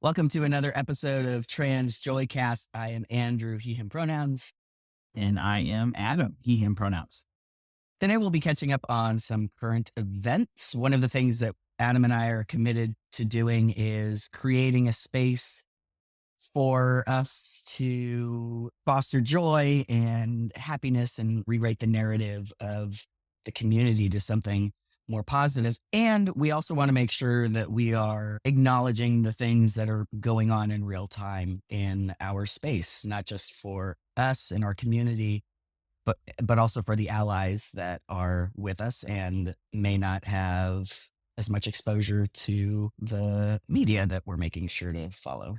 Welcome to another episode of TransJoycast. I am Andrew, he, him pronouns. And I am Adam, he, him pronouns. Today we'll be catching up on some current events. One of the things that Adam and I are committed to doing is creating a space for us to foster joy and happiness and rewrite the narrative of the community to something more positive. And we also want to make sure that we are acknowledging the things that are going on in real time in our space, not just for us and our community, but also for the allies that are with us and may not have as much exposure to the media that we're making sure to follow.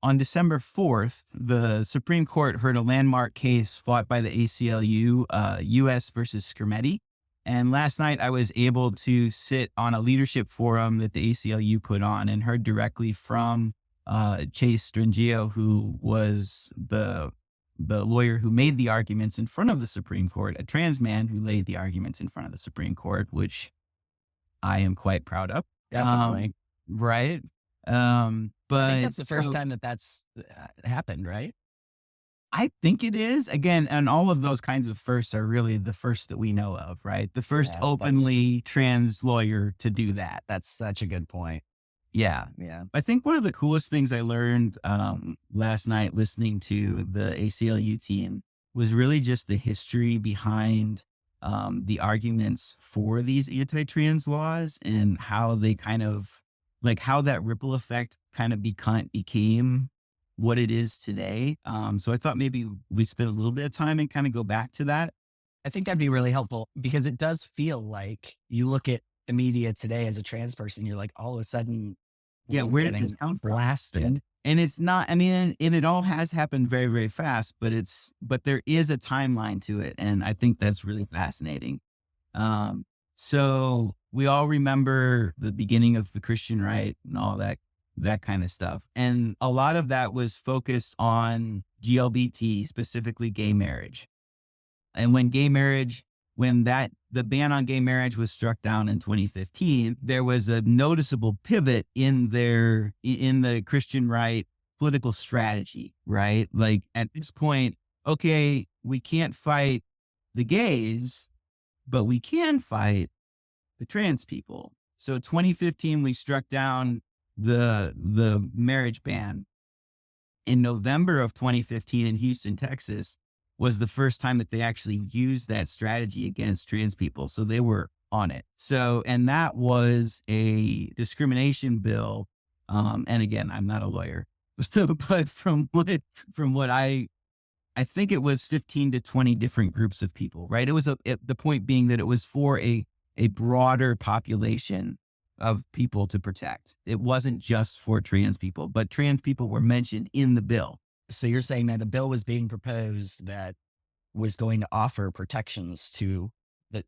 On December 4th, the Supreme Court heard a landmark case fought by the ACLU, U.S. versus Scrimeti. And last night I was able to sit on a leadership forum that the ACLU put on and heard directly from Chase Strangio, who was the lawyer who made the arguments in front of the Supreme Court, a trans man who laid the arguments in front of the Supreme Court, which I am quite proud of. Definitely. Right. But I think that's the first time that that's happened, right? I think it is. Again, and all of those kinds of firsts are really the first that we know of, right? The first openly trans lawyer to do that. That's such a good point. Yeah. Yeah. I think one of the coolest things I learned last night listening to the ACLU team was really just the history behind the arguments for these anti-trans laws and how they kind of, like how that ripple effect kind of became what it is today. So I thought maybe we spend a little bit of time and kind of go back to that. I think that'd be really helpful because it does feel like you look at the media today as a trans person, you're like, all of a sudden, where did this come from? Blasted. And it's not, I mean, and it all has happened very, very fast, but there is a timeline to it. And I think that's really fascinating. So we all remember the beginning of the Christian right and all that kind of stuff. And a lot of that was focused on GLBT, specifically gay marriage. And when the ban on gay marriage was struck down in 2015, there was a noticeable pivot in the Christian right political strategy, right? Like at this point, okay, we can't fight the gays, but we can fight the trans people. So 2015, we struck down the marriage ban. In November of 2015 in Houston, Texas, was the first time that they actually used that strategy against trans people. So they were on it. So, and that was a discrimination bill. And again, I'm not a lawyer, but from what I think it was 15 to 20 different groups of people, right? It was the point being that it was for a broader population of people to protect. It wasn't just for trans people, but trans people were mentioned in the bill. So you're saying that a bill was being proposed that was going to offer protections to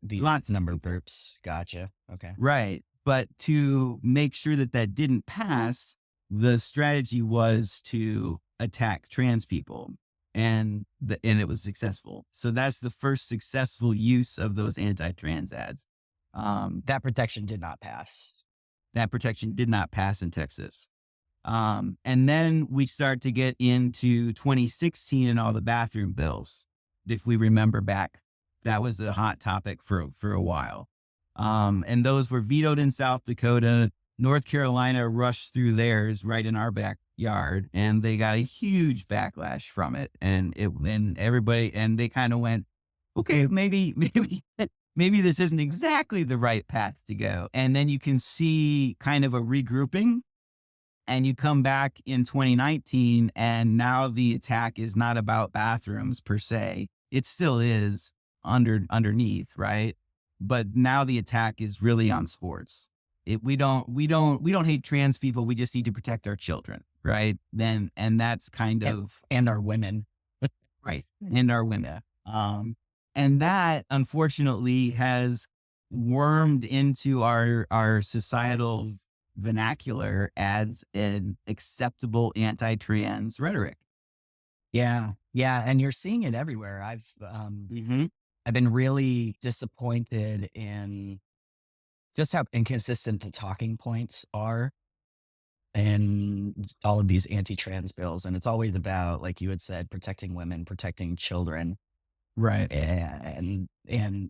these Lots number of groups. Gotcha. Okay. Right. But to make sure that didn't pass, the strategy was to attack trans people. And it was successful. So that's the first successful use of those anti-trans ads. That protection did not pass. That protection did not pass in Texas. And then we start to get into 2016 and all the bathroom bills. If we remember back, that was a hot topic for a while. And those were vetoed in South Dakota. North Carolina rushed through theirs right in our backyard, and they got a huge backlash from it. And they kind of went, okay, maybe this isn't exactly the right path to go. And then you can see kind of a regrouping. And you come back in 2019, and now the attack is not about bathrooms per se. It still is underneath, right? But now the attack is really on sports. We don't hate trans people. We just need to protect our children, right? And that's kind of and our women, right? And our women. And that unfortunately has wormed into our societal vernacular as an acceptable anti-trans rhetoric. Yeah. And you're seeing it everywhere. I've been really disappointed in just how inconsistent the talking points are. and all of these anti-trans bills. And it's always about, like you had said, protecting women, protecting children. Right. And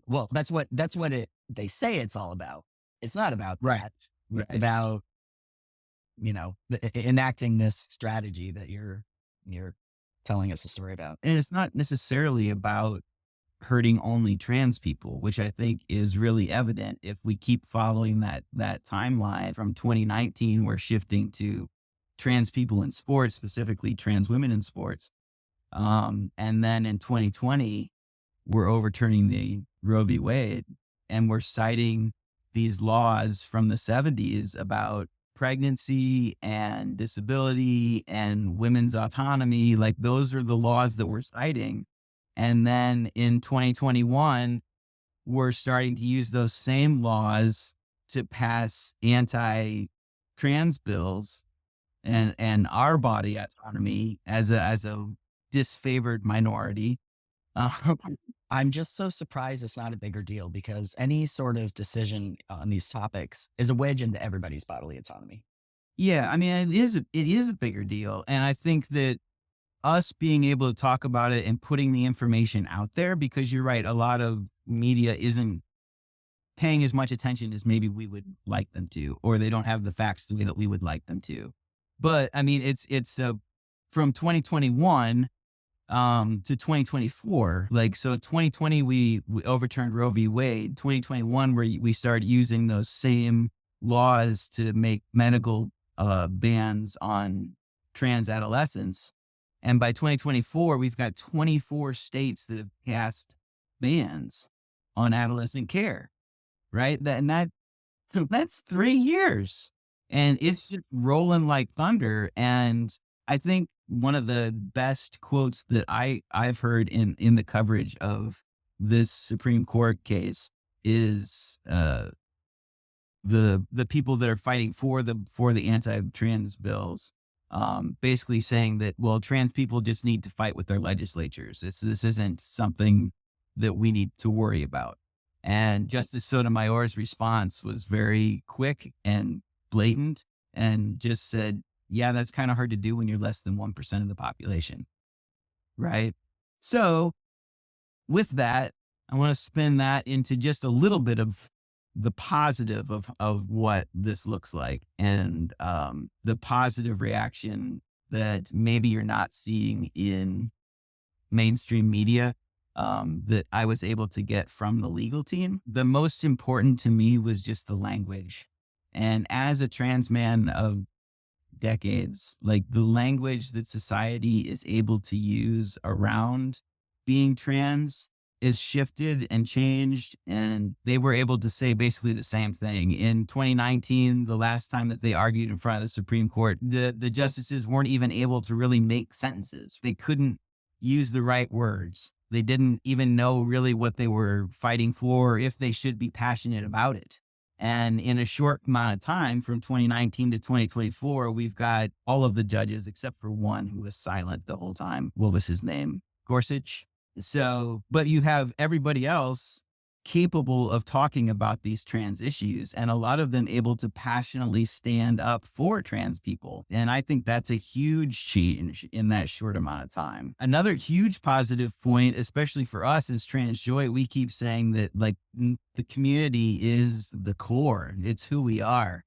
well, that's what they say it's all about. It's not about Right. that. It's Right. about, enacting this strategy that you're telling us a story about. And it's not necessarily about hurting only trans people, which I think is really evident if we keep following that timeline from 2019. We're shifting to trans people in sports, specifically trans women in sports. And then in 2020, we're overturning the Roe v. Wade, and we're citing these laws from the 70s about pregnancy and disability and women's autonomy. Like those are the laws that we're citing. And then in 2021, we're starting to use those same laws to pass anti-trans bills and our body autonomy as a disfavored minority. Uh, I'm just so surprised it's not a bigger deal, because any sort of decision on these topics is a wedge into everybody's bodily autonomy. yeah, I mean, it is a bigger deal, and I think that us being able to talk about it and putting the information out there, because you're right, a lot of media isn't paying as much attention as maybe we would like them to, or they don't have the facts the way that we would like them to. But I mean, it's from 2021 to 2024. Like, so 2020, we overturned Roe v. Wade. 2021, where we started using those same laws to make medical bans on trans adolescents. And by 2024, we've got 24 states that have passed bans on adolescent care, right? That's 3 years, and it's just rolling like thunder. And I think one of the best quotes that I've heard in the coverage of this Supreme Court case is the people that are fighting for the anti-trans bills, basically saying that, well, trans people just need to fight with their legislatures. This isn't something that we need to worry about. And Justice Sotomayor's response was very quick and blatant, and just said, yeah, that's kind of hard to do when you're less than 1% of the population. Right. So with that, I want to spin that into just a little bit of the positive of what this looks like, and the positive reaction that maybe you're not seeing in mainstream media, that I was able to get from the legal team. The most important to me was just the language. And as a trans man of decades, like the language that society is able to use around being trans is shifted and changed. And they were able to say basically the same thing. In 2019, the last time that they argued in front of the Supreme Court, the justices weren't even able to really make sentences. They couldn't use the right words. They didn't even know really what they were fighting for, or if they should be passionate about it. And in a short amount of time, from 2019 to 2024, we've got all of the judges except for one who was silent the whole time. What was his name? Gorsuch. So, but you have everybody else capable of talking about these trans issues, and a lot of them able to passionately stand up for trans people. And I think that's a huge change in that short amount of time. Another huge positive point, especially for us as TransJoy, we keep saying that, like, the community is the core. It's who we are.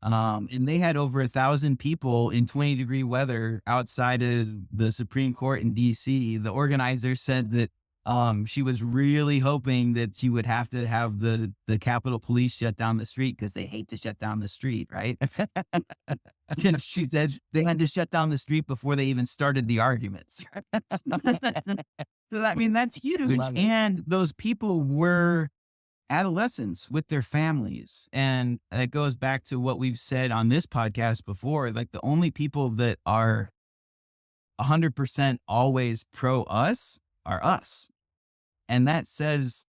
And they had over 1,000 people in 20-degree weather outside of the Supreme Court in DC. The organizer said that she was really hoping that she would have to have the Capitol Police shut down the street, because they hate to shut down the street, right? And she said they had to shut down the street before they even started the arguments. So, I mean, that's huge. Love it. And those people were adolescents with their families. And it goes back to what we've said on this podcast before. Like, the only people that are 100% always pro us are us. And that says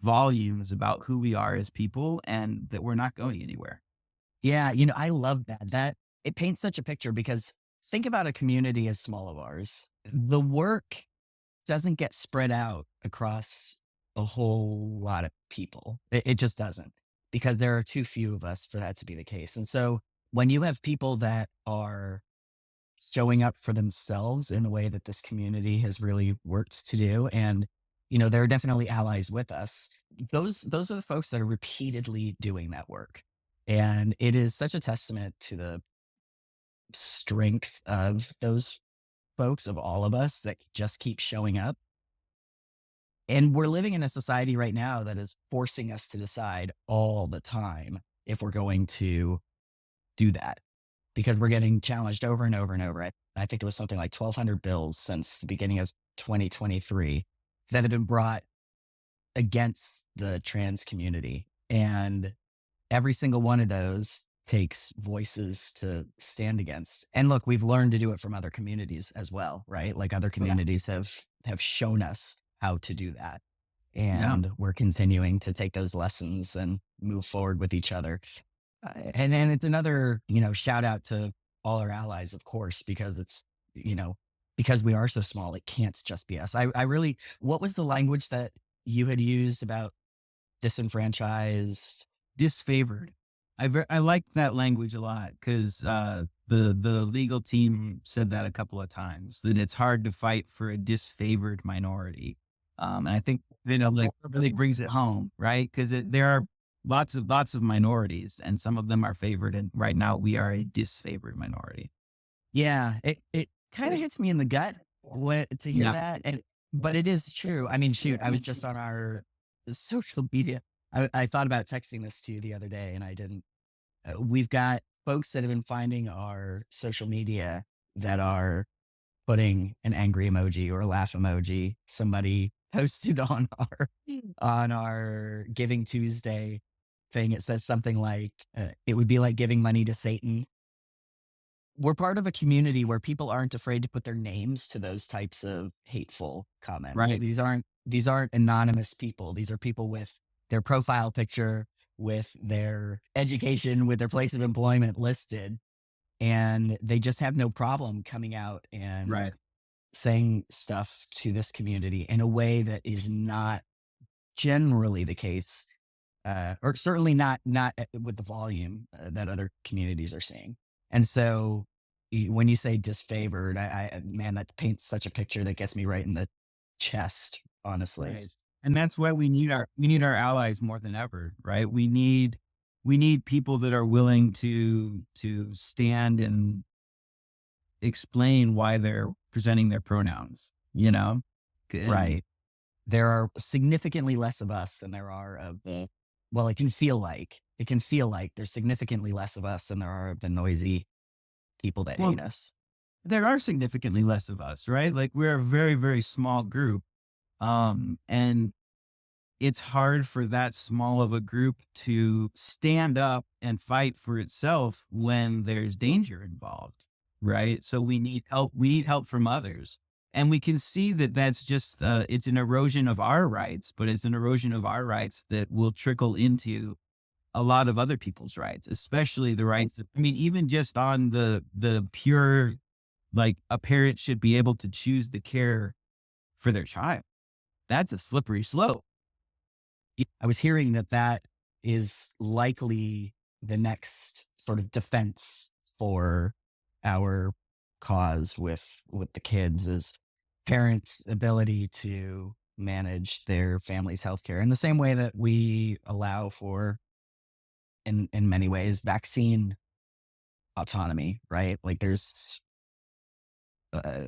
volumes about who we are as people, and that we're not going anywhere. Yeah, I love that. That it paints such a picture, because think about a community as small as ours. The work doesn't get spread out across a whole lot of people. It just doesn't, because there are too few of us for that to be the case. And so when you have people that are showing up for themselves in a way that this community has really worked to do, and there are definitely allies with us. Those are the folks that are repeatedly doing that work, and it is such a testament to the strength of those folks, of all of us that just keep showing up. And we're living in a society right now that is forcing us to decide all the time if we're going to do that, because we're getting challenged over and over and over. I think it was something like 1,200 bills since the beginning of 2023 that have been brought against the trans community. And every single one of those takes voices to stand against. And look, we've learned to do it from other communities as well, right? Like other Yeah. communities have shown us how to do that. Yeah. And we're continuing to take those lessons and move forward with each other. And it's another, shout out to all our allies, of course, because you know, because we are so small, it can't just be us. I really, what was the language that you had used about disenfranchised? Disfavored. I like that language a lot because the legal team said that a couple of times, that it's hard to fight for a disfavored minority. And I think like really brings it home, right? Because there are lots of minorities, and some of them are favored, and right now we are a disfavored minority. Yeah, it kind of hits me in the gut to hear Yeah. that, but it is true. I mean, shoot, I was just on our social media. I thought about texting this to you the other day, and I didn't. We've got folks that have been finding our social media that are putting an angry emoji or a laugh emoji. Somebody posted on our Giving Tuesday thing. It says something like, "It would be like giving money to Satan." We're part of a community where people aren't afraid to put their names to those types of hateful comments. Right. These aren't anonymous people. These are people with their profile picture, with their education, with their place of employment listed, and they just have no problem coming out and Right. saying stuff to this community in a way that is not generally the case, or certainly not with the volume that other communities are seeing. And so, when you say disfavored, man, that paints such a picture that gets me right in the chest. Honestly, Right. And that's why we need our allies more than ever, right? We need people that are willing to stand and explain why they're presenting their pronouns, you know? And right? There are significantly less of us than there are of the. Well, it can feel like there's significantly less of us than there are of the noisy people that well, hate us. there are significantly less of us, right? Like we're a very, very small group. And it's hard for that small of a group to stand up and fight for itself when there's danger involved, right? So we need help. We need help from others. And we can see that that's just, it's an erosion of our rights, but it's an erosion of our rights that will trickle into a lot of other people's rights, especially the rights that, I mean, even just on the pure, like a parent should be able to choose the care for their child. That's a slippery slope. Yeah, I was hearing that is likely the next sort of defense for our cause with the kids, is parents' ability to manage their family's healthcare in the same way that we allow for, in many ways, vaccine autonomy, right? Like uh,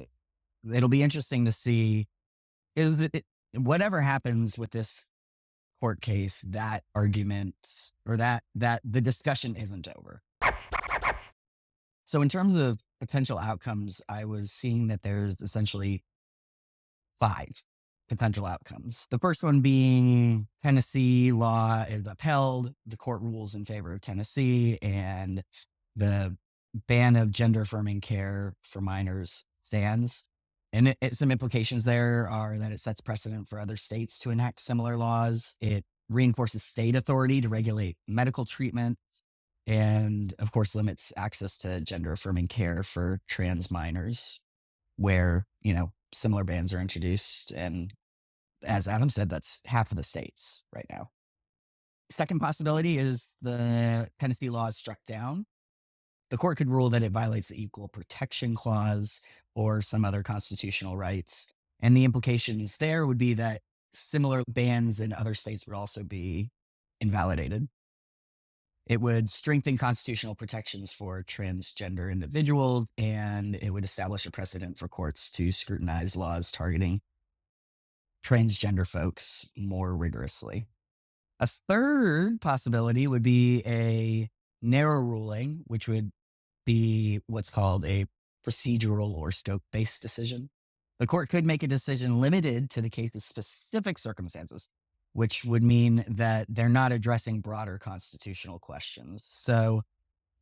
it'll be interesting to see, whatever happens with this court case, that argument, or that the discussion isn't over. So in terms of potential outcomes, I was seeing that there's essentially five potential outcomes. The first one being Tennessee law is upheld, the court rules in favor of Tennessee, and the ban of gender affirming care for minors stands. And some implications there are that it sets precedent for other states to enact similar laws. It reinforces state authority to regulate medical treatment, and of course limits access to gender affirming care for trans minors, where similar bans are introduced. And as Adam said, that's half of the states right now. Second possibility is the Tennessee law is struck down, the court could rule that it violates the Equal Protection Clause or some other constitutional rights. And the implications there would be that similar bans in other states would also be invalidated. It would strengthen constitutional protections for transgender individuals, and it would establish a precedent for courts to scrutinize laws targeting transgender folks more rigorously. A third possibility would be a narrow ruling, which would be what's called a procedural or scope based decision. The court could make a decision limited to the case's specific circumstances, which would mean that they're not addressing broader constitutional questions. So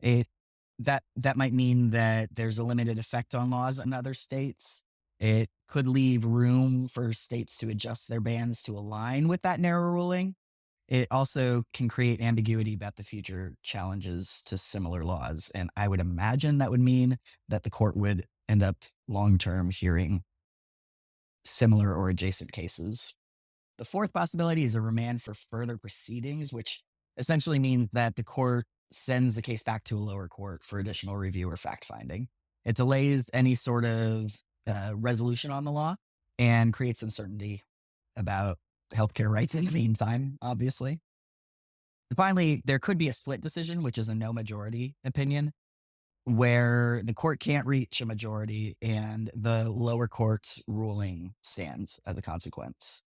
it that might mean that there's a limited effect on laws in other states. It could leave room for states to adjust their bans to align with that narrow ruling. It also can create ambiguity about the future challenges to similar laws. And I would imagine that would mean that the court would end up long term hearing similar or adjacent cases. The fourth possibility is a remand for further proceedings, which essentially means that the court sends the case back to a lower court for additional review or fact finding. It delays any sort of resolution on the law and creates uncertainty about healthcare rights in the meantime, obviously. Finally, there could be a split decision, which is a no majority opinion, where the court can't reach a majority and the lower court's ruling stands as a consequence.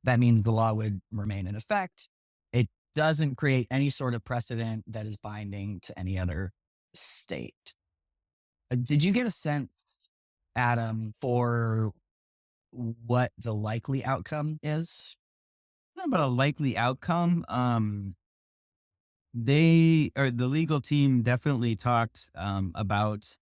That means the law would remain in effect. It doesn't create any sort of precedent that is binding to any other state. Did you get a sense, Adam, for what the likely outcome is? Not about a likely outcome. They or the legal team definitely talked about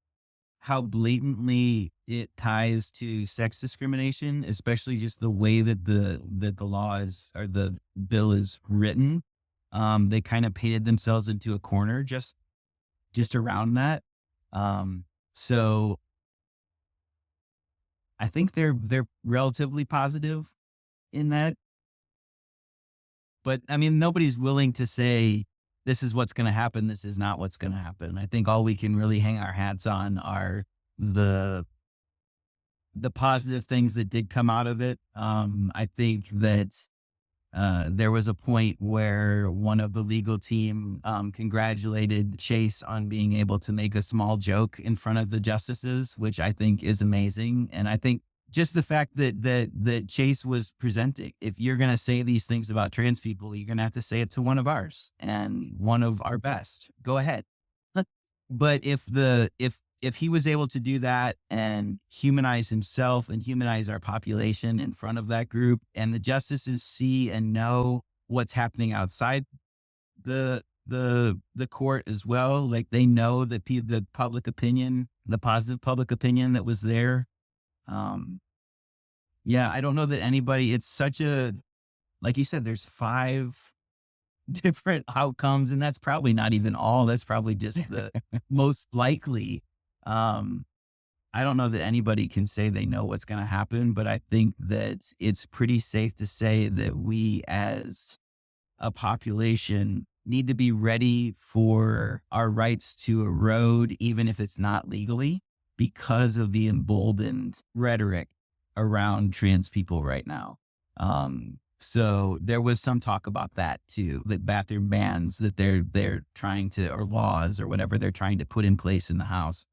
how blatantly it ties to sex discrimination, especially just the way that the law is or the bill is written. They kind of painted themselves into a corner just around that. So I think they're relatively positive in that. But I mean, nobody's willing to say this is what's going to happen. This is not what's going to happen. I think all we can really hang our hats on are the positive things that did come out of it. I think that there was a point where one of the legal team congratulated Chase on being able to make a small joke in front of the justices, which I think is amazing. And I think just the fact that Chase was presenting, if you're going to say these things about trans people, you're going to have to say it to one of ours and one of our best. Go ahead. But if he was able to do that and humanize himself and humanize our population in front of that group, and the justices see and know what's happening outside the court as well, like they know that the public opinion, the positive public opinion that was there. Yeah, I don't know that anybody. It's such a, like you said, there's 5 different outcomes, and that's probably not even all. That's probably just the most likely. I don't know that anybody can say they know what's going to happen, but I think that it's pretty safe to say that we as a population need to be ready for our rights to erode, even if it's not legally, because of the emboldened rhetoric around trans people right now. So there was some talk about that too, the bathroom bans that they're trying to, or laws or whatever they're trying to put in place in the House.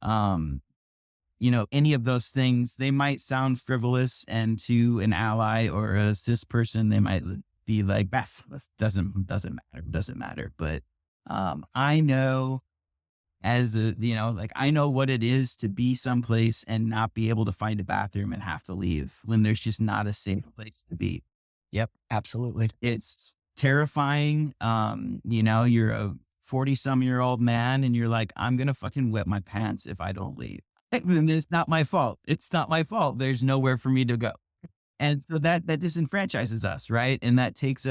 Any of those things, they might sound frivolous, and to an ally or a cis person, they might be like, doesn't matter. But I know I know what it is to be someplace and not be able to find a bathroom and have to leave when there's just not a safe place to be. Yep, absolutely. It's terrifying. You're a 40-some-year-old man and you're like, I'm going to fucking wet my pants if I don't leave. And it's not my fault. It's not my fault. There's nowhere for me to go. And so that disenfranchises us, right? And that takes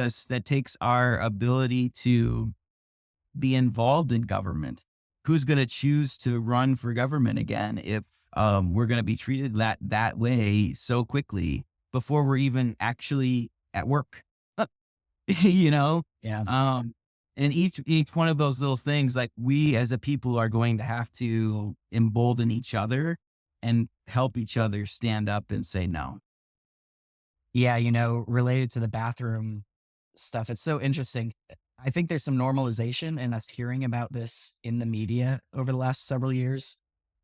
our ability to be involved in government. Who's going to choose to run for government again if we're going to be treated that way so quickly before we're even actually at work? Yeah. And each one of those little things, like we as a people are going to have to embolden each other and help each other stand up and say no. Yeah, related to the bathroom stuff, it's so interesting. I think there's some normalization in us hearing about this in the media over the last several years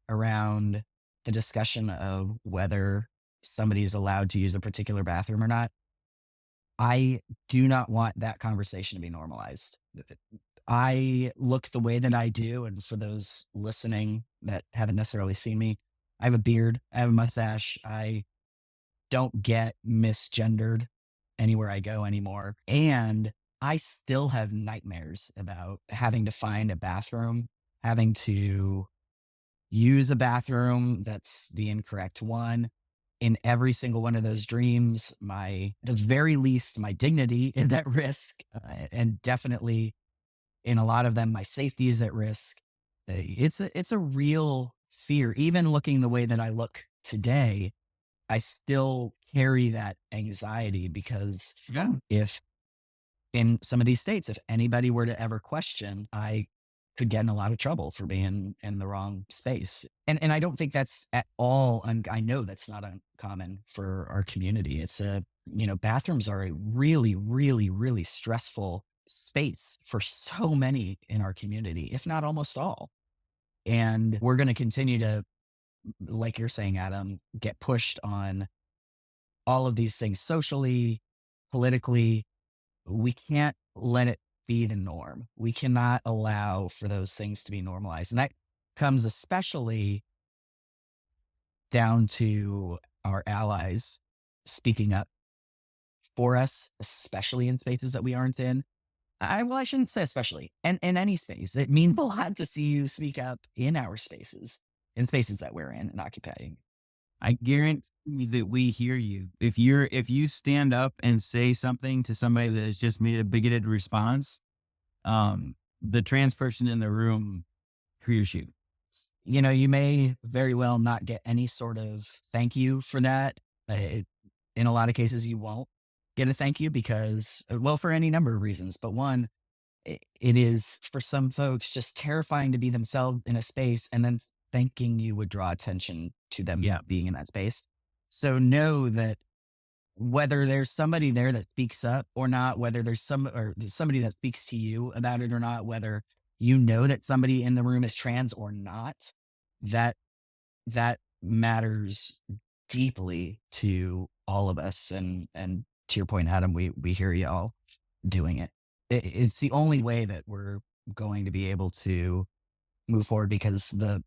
around the discussion of whether somebody is allowed to use a particular bathroom or not. I do not want that conversation to be normalized. I look the way that I do, and for those listening that haven't necessarily seen me, I have a beard, I have a mustache, I don't get misgendered anywhere I go anymore. And I still have nightmares about having to find a bathroom, having to use a bathroom that's the incorrect one. In every single one of those dreams, the very least, my dignity is at risk. And definitely in a lot of them, my safety is at risk. It's a real fear. Even looking the way that I look today, I still carry that anxiety because Yeah. if in some of these states, if anybody were to ever question, I could get in a lot of trouble for being in the wrong space. And I don't think that's at all, I know that's not uncommon for our community. Bathrooms are a really, really, really stressful space for so many in our community, if not almost all. And we're going to continue to, like you're saying, Adam, get pushed on all of these things socially, politically. We can't let it be the norm. We cannot allow for those things to be normalized. And that comes especially down to our allies speaking up for us, especially in spaces that we aren't in. I shouldn't say especially, and in any space. It means a lot to see you speak up in our spaces, in spaces that we're in and occupying. I guarantee that we hear you. If you stand up and say something to somebody that has just made a bigoted response, the trans person in the room hears you. You may very well not get any sort of thank you for that. In a lot of cases, you won't get a thank you because, well, for any number of reasons. But one, it is for some folks just terrifying to be themselves in a space and then thinking you would draw attention to them Yeah. being in that space. So know that whether there's somebody there that speaks up or not, whether there's somebody that speaks to you about it or not, whether you know that somebody in the room is trans or not, that that matters deeply to all of us. And to your point, Adam, we hear y'all doing it. It's the only way that we're going to be able to move forward because the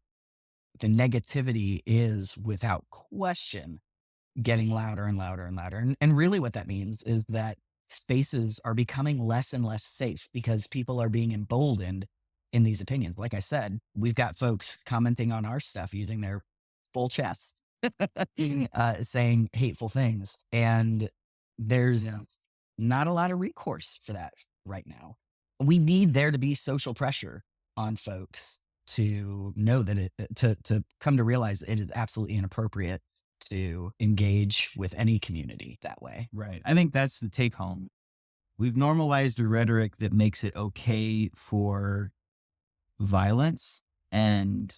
negativity is without question getting louder and louder and louder. And really what that means is that spaces are becoming less and less safe because people are being emboldened in these opinions. Like I said, we've got folks commenting on our stuff using their full chest, saying hateful things. And there's not a lot of recourse for that right now. We need there to be social pressure on folks to know that to come to realize it is absolutely inappropriate to engage with any community that way. Right. I think that's the take home. We've normalized a rhetoric that makes it okay for violence, and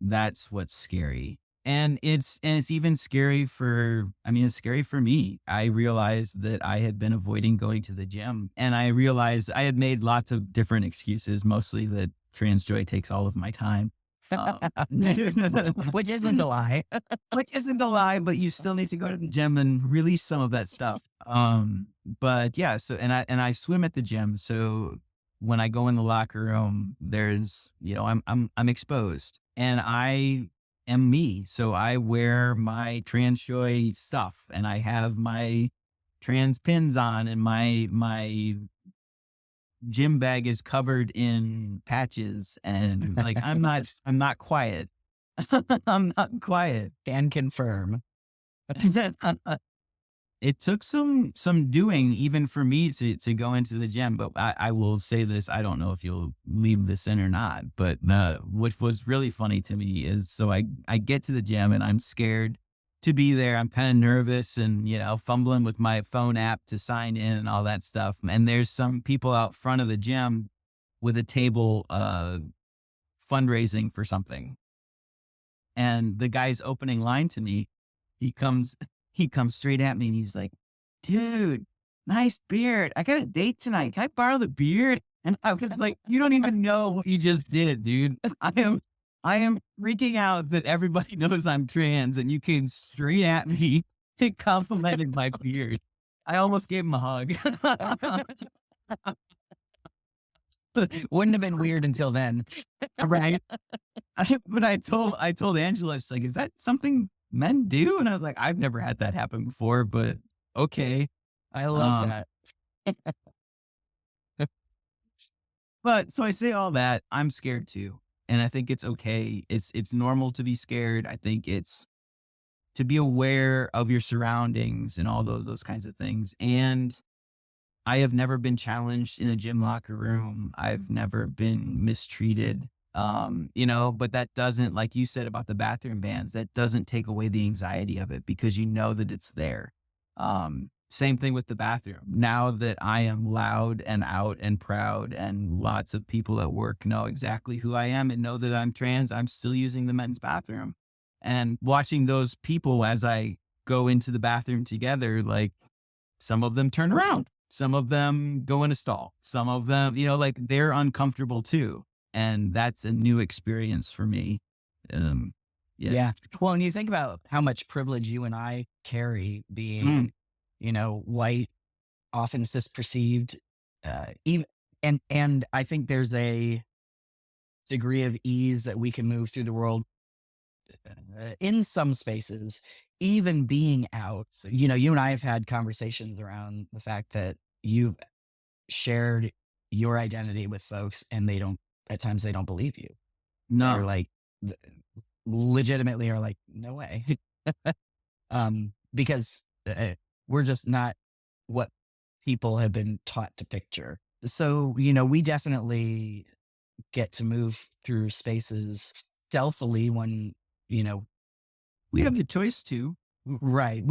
that's what's scary. And it's even scary it's scary for me. I realized that I had been avoiding going to the gym, and I realized I had made lots of different excuses, mostly that TransJoy takes all of my time. Um, Which isn't a lie. which isn't a lie, but you still need to go to the gym and release some of that stuff. But yeah, so and I swim at the gym, so when I go in the locker room, there's I'm exposed, and I am me, so I wear my TransJoy stuff, and I have my trans pins on, and my gym bag is covered in patches, and like I'm not quiet. I'm not quiet. Can confirm. It took some doing even for me to go into the gym, but I will say this, I don't know if you'll leave this in or not, but what was really funny to me is, so I get to the gym and I'm scared to be there. I'm kind of nervous and, fumbling with my phone app to sign in and all that stuff. And there's some people out front of the gym with a table, fundraising for something. And the guy's opening line to me, he comes, he comes straight at me and he's like, dude, nice beard. I got a date tonight. Can I borrow the beard? And I was like, you don't even know what you just did, dude. I am freaking out that everybody knows I'm trans and you came straight at me and complimented my beard. I almost gave him a hug. Wouldn't have been weird until then. Right. But I told Angela, she's like, is that something men do? And I was like, I've never had that happen before, but okay. I love Um, that. but so I say all that, I'm scared too. And I think it's okay. It's normal to be scared. I think it's to be aware of your surroundings and all those kinds of things. And I have never been challenged in a gym locker room. I've never been mistreated. But that doesn't, like you said about the bathroom bans, that doesn't take away the anxiety of it because you know that it's there. Same thing with the bathroom. Now that I am loud and out and proud and lots of people at work know exactly who I am and know that I'm trans, I'm still using the men's bathroom. And watching those people as I go into the bathroom together, like some of them turn around, some of them go in a stall, some of them, like they're uncomfortable too. And that's a new experience for me. Yeah. Yeah. Well, and you think about how much privilege you and I carry being, white, often cis-perceived, even, and I think there's a degree of ease that we can move through the world in some spaces, even being out. You and I have had conversations around the fact that you've shared your identity with folks and at times they don't believe you. They're No, like, th- legitimately are like, no way. Because we're just not what people have been taught to picture. So, we definitely get to move through spaces stealthily when, you know, we have the choice to. right.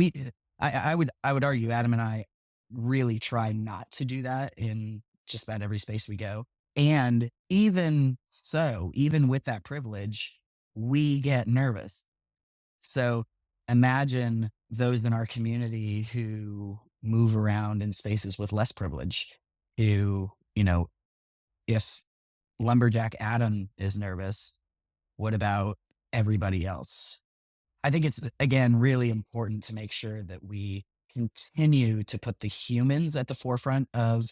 I would argue Adam and I really try not to do that in just about every space we go. And even so, even with that privilege, we get nervous. So imagine those in our community who move around in spaces with less privilege, who, if lumberjack Adam is nervous, what about everybody else? I think it's, again, really important to make sure that we continue to put the humans at the forefront of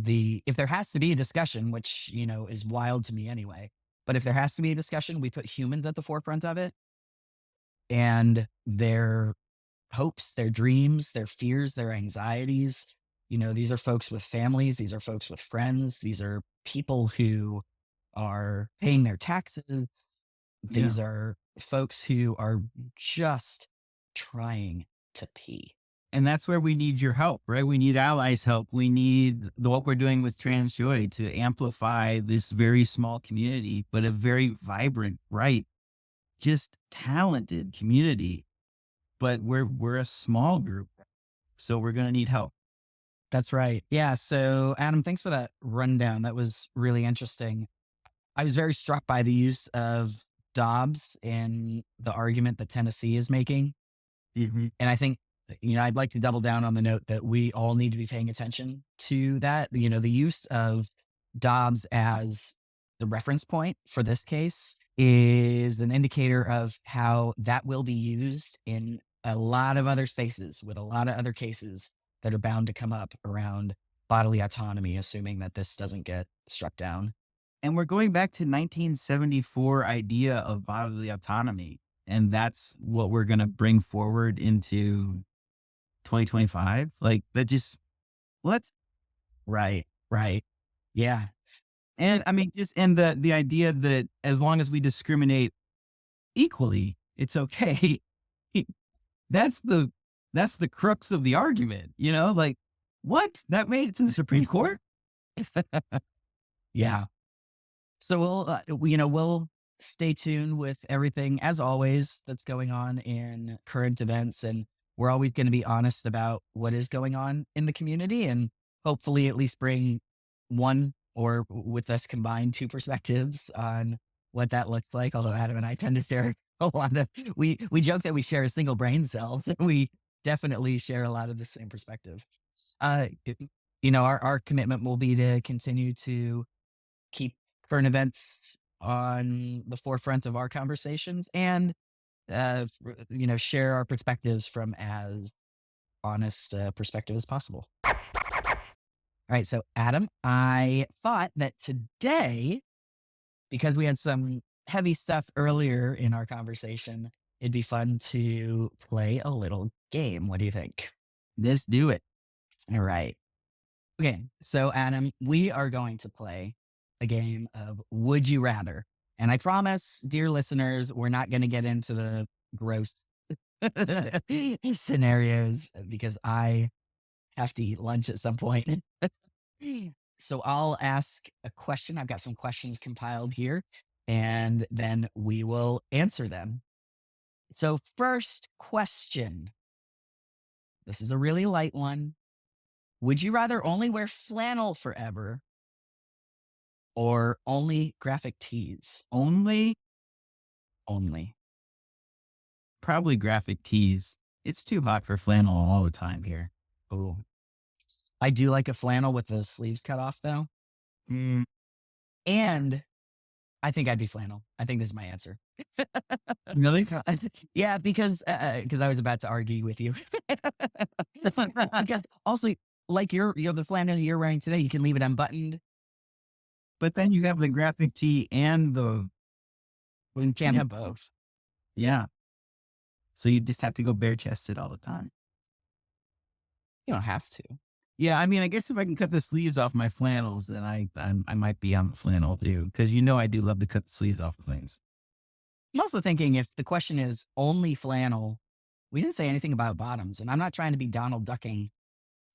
if there has to be a discussion, which, is wild to me anyway, but if there has to be a discussion, we put humans at the forefront of it and their hopes, their dreams, their fears, their anxieties. These are folks with families, these are folks with friends, these are people who are paying their taxes. Yeah. These are folks who are just trying to pee. And that's where we need your help, right? We need allies' help. We need what we're doing with TransJoy to amplify this very small community, but a very vibrant, bright, just talented community. But we're a small group, so we're going to need help. That's right. Yeah. So, Adam, thanks for that rundown. That was really interesting. I was very struck by the use of Dobbs in the argument that Tennessee is making. Mhm. And I think, I'd like to double down on the note that we all need to be paying attention to that. The use of Dobbs as the reference point for this case is an indicator of how that will be used in a lot of other spaces with a lot of other cases that are bound to come up around bodily autonomy, assuming that this doesn't get struck down. And we're going back to 1974 idea of bodily autonomy. And that's what we're going to bring forward into 2025. Like that just, what? Right. Right. Yeah. And I mean, just, and the idea that as long as we discriminate equally, it's okay. that's the, that's the crux of the argument, like what that made it to the Supreme Court. Yeah. So we'll stay tuned with everything as always that's going on in current events, and we're always going to be honest about what is going on in the community, and hopefully at least bring one or with us combined two perspectives on what that looks like. Although Adam and I tend to share a lot of, we joke that we share a single brain cells, and we definitely share a lot of the same perspective. It, our commitment will be to continue to keep current events on the forefront of our conversations, and share our perspectives from as honest perspective as possible. All right, so Adam, I thought that today, because we had some heavy stuff earlier in our conversation, it'd be fun to play a little game. What do you think? Let's do it. All right. Okay, so Adam, we are going to play a game of Would You Rather. And I promise, dear listeners, we're not going to get into the gross scenarios because I have to eat lunch at some point. So I'll ask a question. I've got some questions compiled here, and then we will answer them. So, first question. This is a really light one. Would you rather only wear flannel forever or only graphic tees? Only Only. probably graphic tees. It's too hot for flannel all the time here. Oh, I do like a flannel with the sleeves cut off, though. Mm, And I think I'd be flannel. I think this is my answer. really? Yeah, because I was about to argue with you. Because also, like the flannel you're wearing today, you can leave it unbuttoned. But then you have the graphic tee and the You can't yeah, have both. yeah. So you just have to go bare chested all the time. You don't have to. Yeah, I mean, I guess if I can cut the sleeves off my flannels, then I might be on the flannel too, because I do love to cut the sleeves off of things. I'm also thinking if the question is only flannel, we didn't say anything about bottoms, and I'm not trying to be Donald Ducking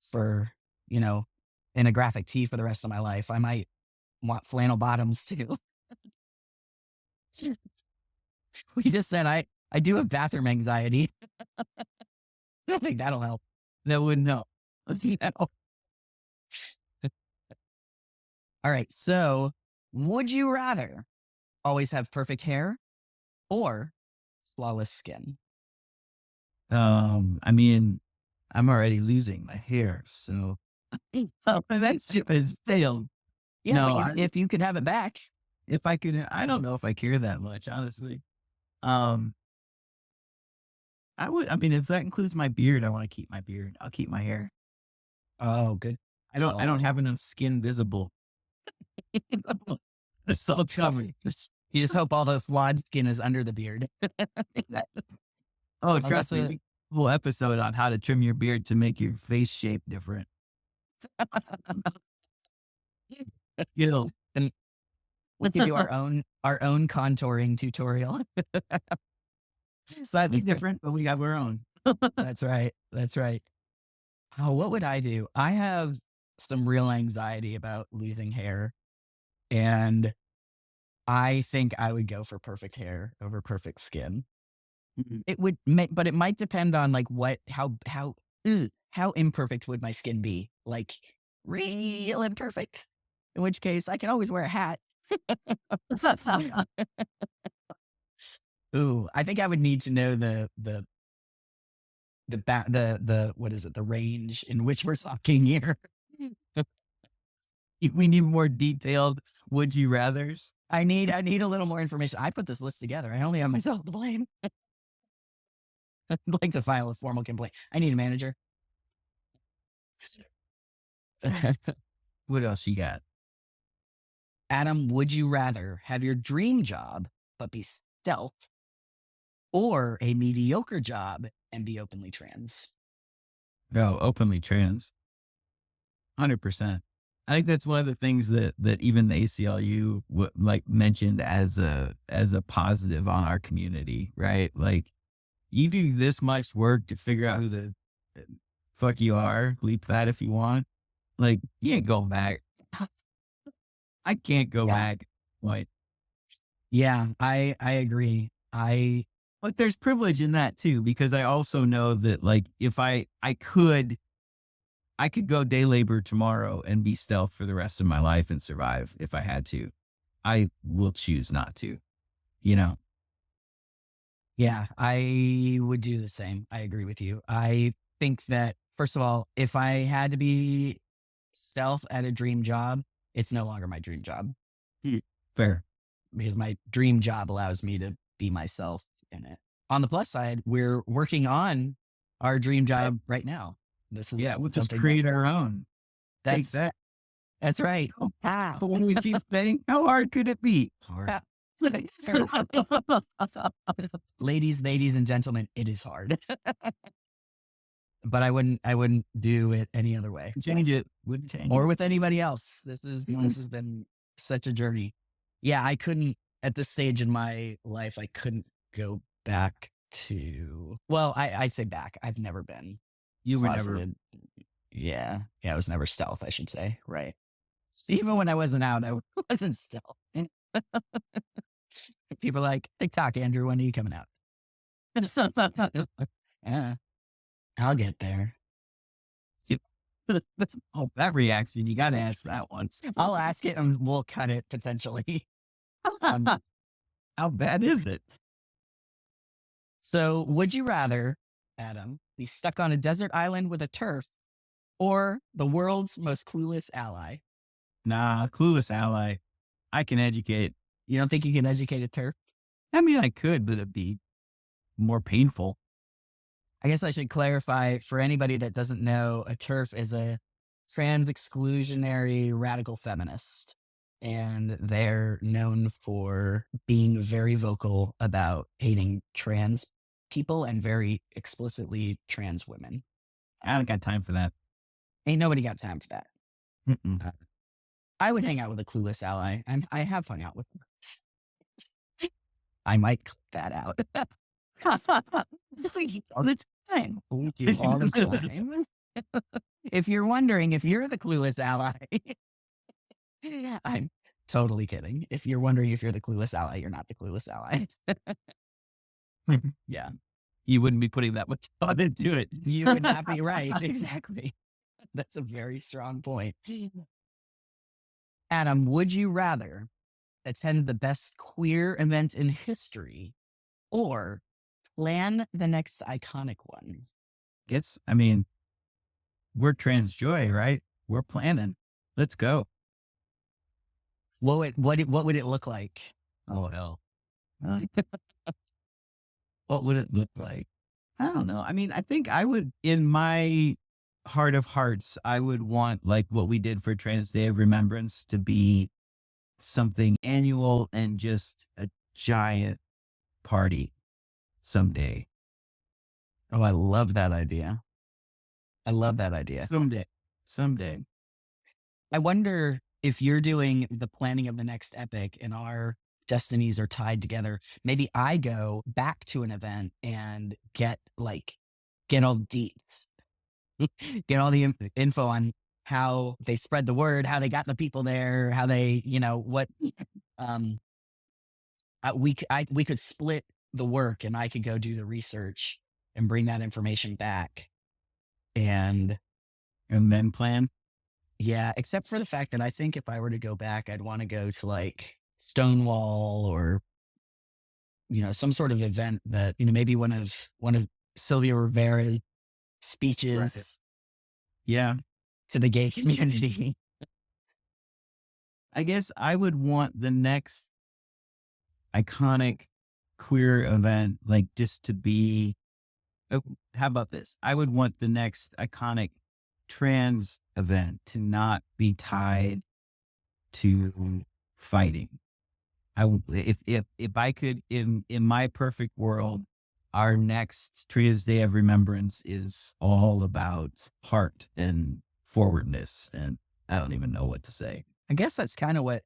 for in a graphic tee for the rest of my life. I might want flannel bottoms too. We just said I do have bathroom anxiety. I don't think that'll help. That wouldn't help. No. All right. So, would you rather always have perfect hair or flawless skin? I mean, I'm already losing my hair, so that ship is stale. Yeah, No, but if you could have it back, if I could, I don't know if I care that much, honestly. Um, I would. I mean, if that includes my beard, I want to keep my beard. I'll keep my hair. oh, good. I don't have enough skin visible. It's all covered. You just hope all the flawed skin is under the beard. Oh, Oh, trust me. Whole episode on how to trim your beard to make your face shape different. And we could do our own contouring tutorial. Slightly different, but we have our own. That's right. That's right. Oh, what would I do? I have some real anxiety about losing hair, and I think I would go for perfect hair over perfect skin. Mhm. It would, but it might depend on like how imperfect would my skin be? Like real imperfect. In which case, I can always wear a hat. Ooh, I think I would need to know the what is it? The range in which we're talking here. We need more detailed would you rathers. I need a little more information. I put this list together. I only have myself to blame. I'd like to file a formal complaint. I need a manager. What else you got? Adam, would you rather have your dream job but be stealth, or a mediocre job and be openly trans? Oh, openly trans. 100%. I think that's one of the things that even the ACLU mentioned as a positive on our community, right? Like, you do this much work to figure out who the fuck you are, bleep that if you want. Like, you ain't going back. I can't go Yeah. back. Like, Yeah, I agree. but there's privilege in that too, because I also know that, like, if I could, I could go day labor tomorrow and be stealth for the rest of my life and survive if I had to. I will choose not to, you know? Yeah, I would do the same. I agree with you. I think that, first of all, if I had to be stealth at a dream job, it's no longer my dream job Hmm. Fair. because my dream job allows me to be myself in it. On the plus side, we're working on our dream job right now. This is Yeah, we'll just something that create our own. Take that's that. that's right. Ah. But when we keep saying, how hard could it be? Hard. Ladies and gentlemen, it is hard. But I wouldn't do it any other way Change it. Wouldn't change or it. with anybody else. This has been such a journey. Yeah, I couldn't at this stage in my life, I couldn't go back to, well, I'd say back. I've never been You were never. closeted. Yeah. Yeah, I was never stealth, I should say. Right. Even when I wasn't out, I wasn't stealth. People are like, TikTok, Andrew, when are you coming out? Yeah, I'll get there. Oh, that reaction. You got to ask that one. I'll ask it and we'll cut it potentially. How bad is it? So, would you rather, Adam, be stuck on a desert island with a turf or the world's most clueless ally? Nah, clueless ally. I can educate. You don't think you can educate a turf? I mean, I could, but it'd be more painful. I guess I should clarify for anybody that doesn't know, a turf is a trans exclusionary radical feminist. And they're known for being very vocal about hating trans people and very explicitly trans women. I don't got time for that. Ain't nobody got time for that. Mm-mm. I would hang out with a clueless ally, and I have hung out with them. I might clip that out. All the time. We do all the time. If you're wondering if you're the clueless ally, I'm totally kidding. If you're wondering if you're the clueless ally, you're not the clueless ally. Yeah. You wouldn't be putting that much thought into it. You would not be right. Exactly. That's a very strong point. Adam, would you rather attend the best queer event in history or plan the next iconic one? I mean, we're TransJoy, right? We're planning. Let's go. What would it look like? Oh, hell. What would it look like? I don't know. I mean, I think I would, in my heart of hearts, I would want like what we did for Trans Day of Remembrance to be something annual and just a giant party someday. Oh, I love that idea. I love that idea. Someday. I wonder if you're doing the planning of the next epic and our destinies are tied together. Maybe I go back to an event and get all deets, get all the info on how they spread the word, how they got the people there, how they, what, we could split the work and I could go do the research and bring that information back. And then plan. yeah, except for the fact that I think if I were to go back, I'd want to go to like Stonewall or, some sort of event that, maybe one of Sylvia Rivera's speeches Right. Yeah. to the gay community. I guess I would want the next iconic queer event, like just to be, how about this? I would want the next iconic trans event to not be tied to fighting. If I could, in my perfect world, our next Trans Day of Remembrance is all about heart and forwardness, and I don't even know what to say. I guess that's kind of what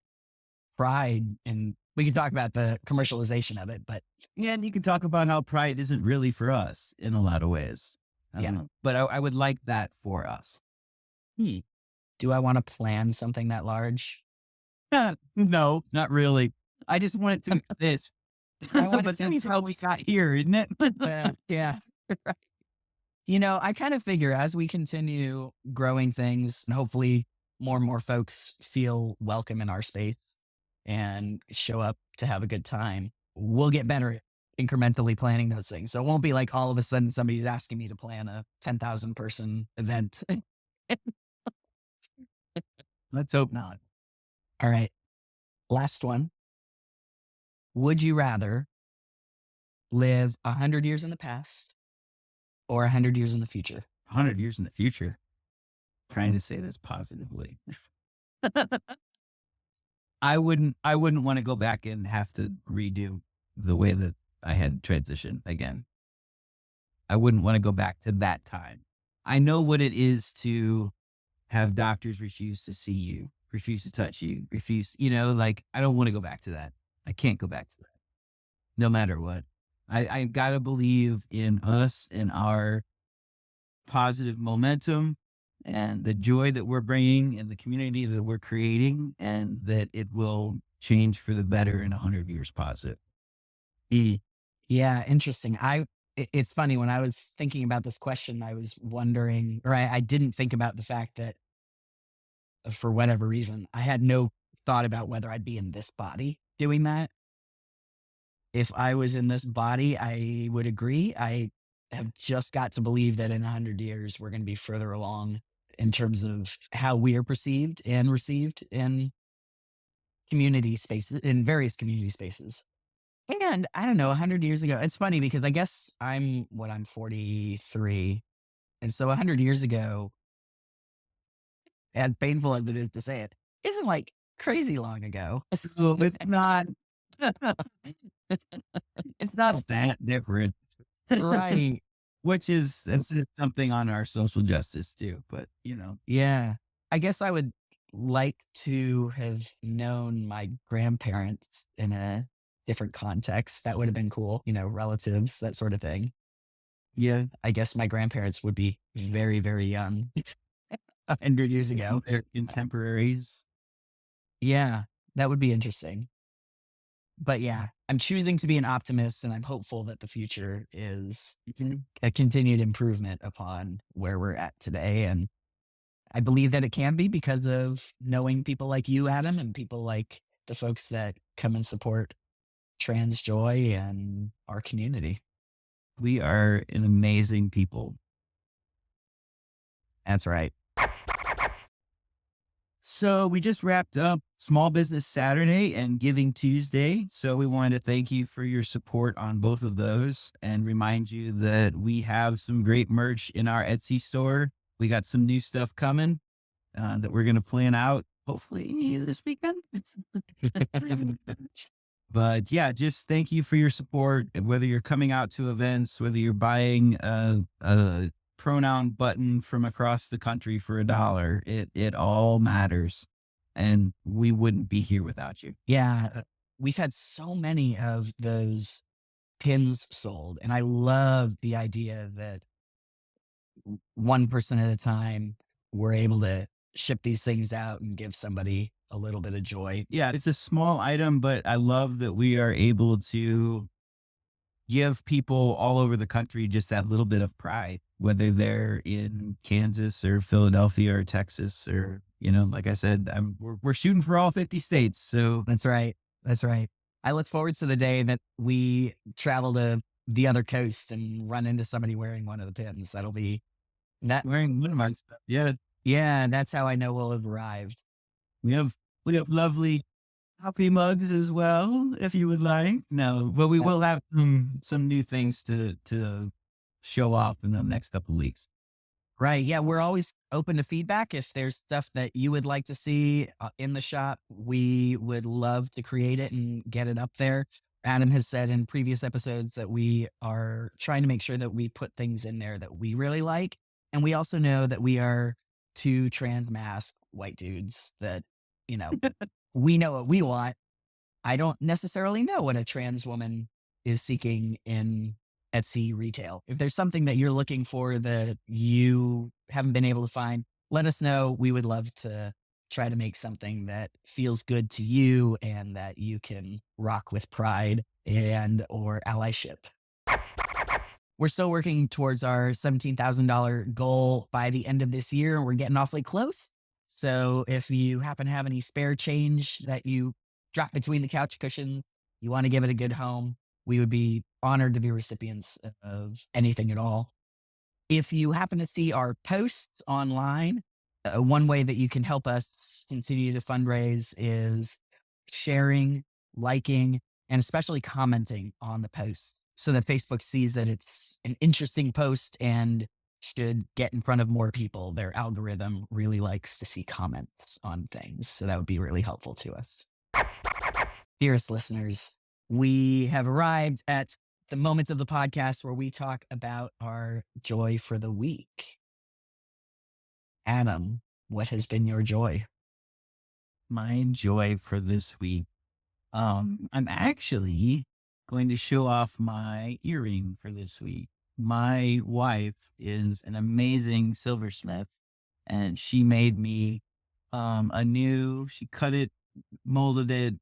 Pride, and we can talk about the commercialization of it, but Yeah, and you can talk about how pride isn't really for us in a lot of ways. I don't know. But I would like that for us. do I want to plan something that large? No, not really. I just want it to exist. I want it But to that's how we got here, isn't it? Yeah. I kind of figure as we continue growing things and hopefully more and more folks feel welcome in our space and show up to have a good time, we'll get better at incrementally planning those things. So it won't be like all of a sudden somebody's asking me to plan a 10,000 person event. Let's hope not. All right. Last one. Would you rather live 100 years in the past or 100 years in the future? 100 years in the future. Trying to say this positively. I wouldn't want to go back and have to redo the way that I had transitioned again. I wouldn't want to go back to that time. I know what it is to have doctors refuse to see you, refuse to touch you, refuse, like I don't want to go back to that. I can't go back to that no matter what. I got to believe in us and our positive momentum and the joy that we're bringing and the community that we're creating, and that it will change for the better in 100 years positive. Mm. Yeah, interesting. It's funny when I was thinking about this question, I was wondering, or I didn't think about the fact that for whatever reason, I had no thought about whether I'd be in this body doing that. If I was in this body, I would agree. I have just got to believe that in 100 years, we're going to be further along in terms of how we are perceived and received in community spaces, in various community spaces. And I don't know, 100 years ago, it's funny because I guess I'm 43. And so 100 years ago, as painful as it is to say it, isn't like crazy long ago. So it's not, it's not that different, Right. which is, that's something on our social justice too. But, Yeah. I guess I would like to have known my grandparents in a different context. That would have been cool, relatives, that sort of thing. yeah, I guess my grandparents would be very, very young 100 years ago. they're contemporaries. Yeah, that would be interesting. But yeah, I'm choosing to be an optimist and I'm hopeful that the future is a continued improvement upon where we're at today. And I believe that it can be because of knowing people like you, Adam, and people like the folks that come and support TransJoy and our community. We are an amazing people. That's right. So we just wrapped up Small Business Saturday and Giving Tuesday. So we wanted to thank you for your support on both of those and remind you that we have some great merch in our Etsy store. We got some new stuff coming that we're going to plan out hopefully this weekend. But yeah, just thank you for your support. Whether you're coming out to events, whether you're buying a pronoun button from across the country for $1, it all matters. And we wouldn't be here without you. Yeah. We've had so many of those pins sold. And I love the idea that one person at a time, we're able to ship these things out and give somebody a little bit of joy. Yeah, it's a small item, but I love that we are able to give people all over the country just that little bit of pride, whether they're in Kansas or Philadelphia or Texas or, like I said, we're shooting for all 50 states. So That's right. That's right. I look forward to the day that we travel to the other coast and run into somebody wearing one of the pins. That'll be that. wearing one of my stuff. Yeah. Yeah. That's how I know we'll have arrived. We have lovely coffee mugs as well, if you would like. No, but we will have some new things to show off in the next couple of weeks. Right. Yeah. We're always open to feedback. If there's stuff that you would like to see in the shop, we would love to create it and get it up there. Adam has said in previous episodes that we are trying to make sure that we put things in there that we really like. And we also know that we are two trans masked white dudes that, we know what we want. I don't necessarily know what a trans woman is seeking in Etsy retail. If there's something that you're looking for that you haven't been able to find, let us know. We would love to try to make something that feels good to you and that you can rock with pride and or allyship. we're still working towards our $17,000 goal by the end of this year, and we're getting awfully close. So if you happen to have any spare change that you drop between the couch cushions, you want to give it a good home, we would be honored to be recipients of anything at all. If you happen to see our posts online, one way that you can help us continue to fundraise is sharing, liking, and especially commenting on the post so that Facebook sees that it's an interesting post and should get in front of more people. Their algorithm really likes to see comments on things. So that would be really helpful to us. Dearest listeners, we have arrived at the moment of the podcast where we talk about our joy for the week. Adam, what has been your joy? My joy for this week. I'm actually going to show off my earring for this week. My wife is an amazing silversmith, and she made me she cut it, molded it,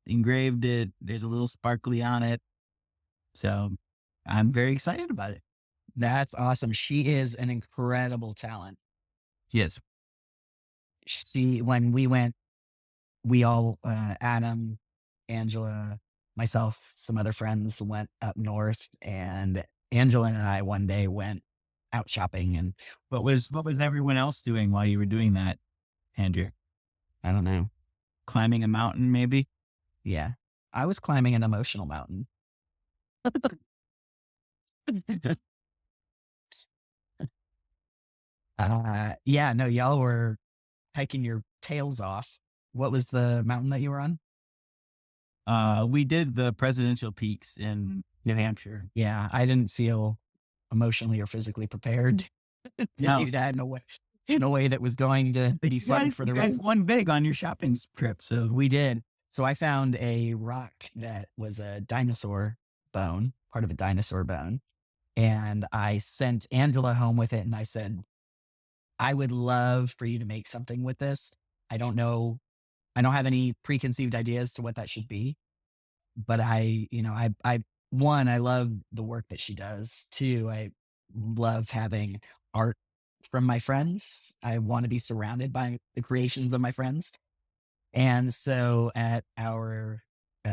engraved it. There's a little sparkly on it. So I'm very excited about it. That's awesome. She is an incredible talent. Yes. When we went, we all, Adam, Angela, myself, some other friends went up north, and Angela and I one day went out shopping, and What was everyone else doing while you were doing that, Andrew? I don't know. Climbing a mountain, maybe? Yeah. I was climbing an emotional mountain. Yeah, no, y'all were hiking your tails off. What was the mountain that you were on? We did the presidential peaks in New Hampshire. Yeah, I didn't feel emotionally or physically prepared to No. do that in a way that was going to be fun for the You rest. guys won big on your shopping trip, so We did. So I found a rock that was a dinosaur bone, part of a dinosaur bone. And I sent Angela home with it. And I said, I would love for you to make something with this. I don't know. I don't have any preconceived ideas to what that should be. But one, I love the work that she does. Two, I love having art from my friends. I want to be surrounded by the creations of my friends. And so at our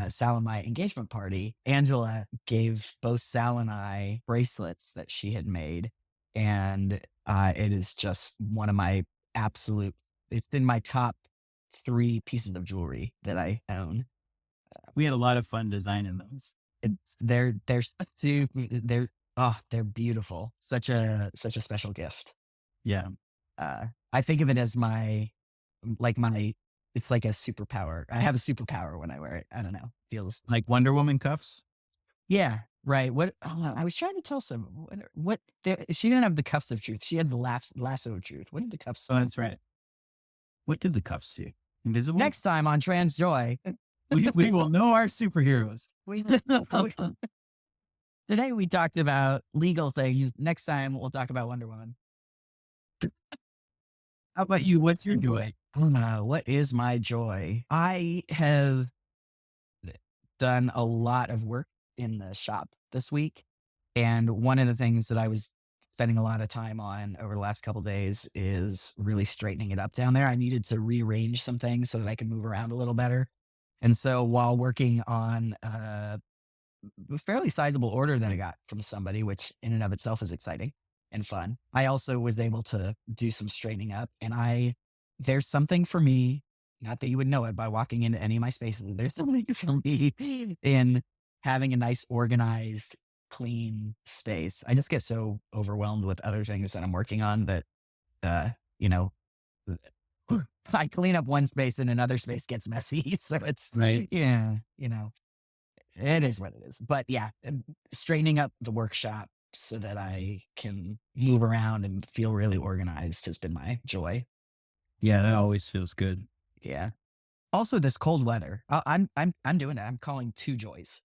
Sal and my engagement party, Angela gave both Sal and I bracelets that she had made. And it is just one of my it's in my top 3 pieces of jewelry that I own. we had a lot of fun designing those. They're beautiful. Such a special gift. Yeah. I think of it as it's like a superpower. I have a superpower when I wear it. I don't know. Feels Like Wonder Woman cuffs. Yeah, right. I was trying to tell she didn't have the cuffs of truth. She had the lasso of truth. What did the cuffs? Oh, that's right. What did the cuffs do? Invisible? Next time on TransJoy, we will know our superheroes. today we talked about legal things. Next time we'll talk about Wonder Woman. How about you? What's your joy? What is my joy? I have done a lot of work in the shop this week. And one of the things that I was spending a lot of time on over the last couple of days is really straightening it up down there. I needed to rearrange some things so that I could move around a little better. And so while working on a fairly sizable order that I got from somebody, which in and of itself is exciting and fun, I also was able to do some straightening up. And there's something for me, not that you would know it by walking into any of my spaces, there's something for me in having a nice, organized, clean space. I just get so overwhelmed with other things that I'm working on that, you know, I clean up one space and another space gets messy. So it's, Right. yeah, it is what it is. But yeah, straightening up the workshop so that I can move around and feel really organized has been my joy. Yeah, that always feels good. Yeah. Also, this cold weather. I'm doing it. I'm calling 2 joys.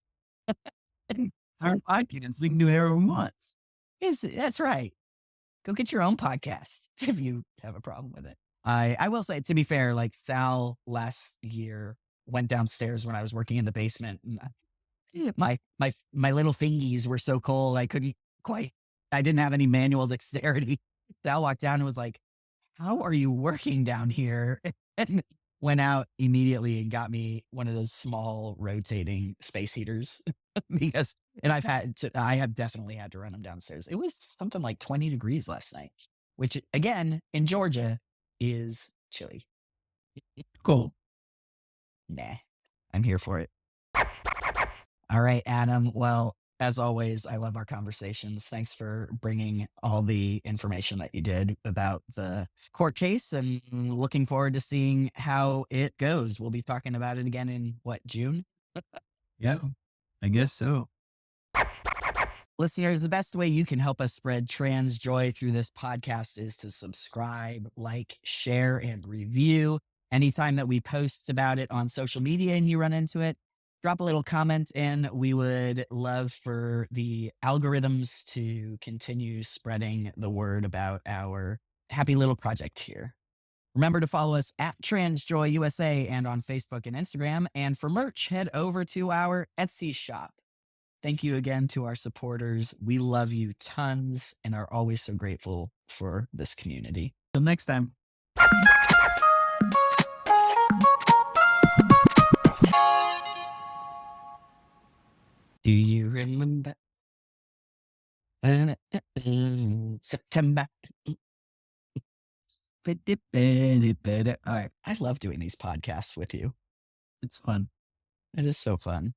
Our podcast, we can do whatever we want. That's right. Go get your own podcast if you have a problem with it. I will say, to be fair, like Sal last year went downstairs when I was working in the basement. And my little fingies were so cold I couldn't quite, I didn't have any manual dexterity. Sal walked down and was like, how are you working down here? And went out immediately and got me one of those small rotating space heaters because, and I have definitely had to run them downstairs. It was something like 20 degrees last night, which again in Georgia is chilly. Cool. Nah, I'm here for it. All right, Adam. Well, as always, I love our conversations. Thanks for bringing all the information that you did about the court case and looking forward to seeing how it goes. We'll be talking about it again in what, June? Yeah, I guess so. Listeners, the best way you can help us spread trans joy through this podcast is to subscribe, like, share, and review. Anytime that we post about it on social media and you run into it, drop a little comment, and we would love for the algorithms to continue spreading the word about our happy little project here. Remember to follow us at TransJoy USA and on Facebook and Instagram. And for merch, head over to our Etsy shop. Thank you again to our supporters. We love you tons and are always so grateful for this community. Till next time. Do you remember September? All right. I love doing these podcasts with you. It's fun. It is so fun.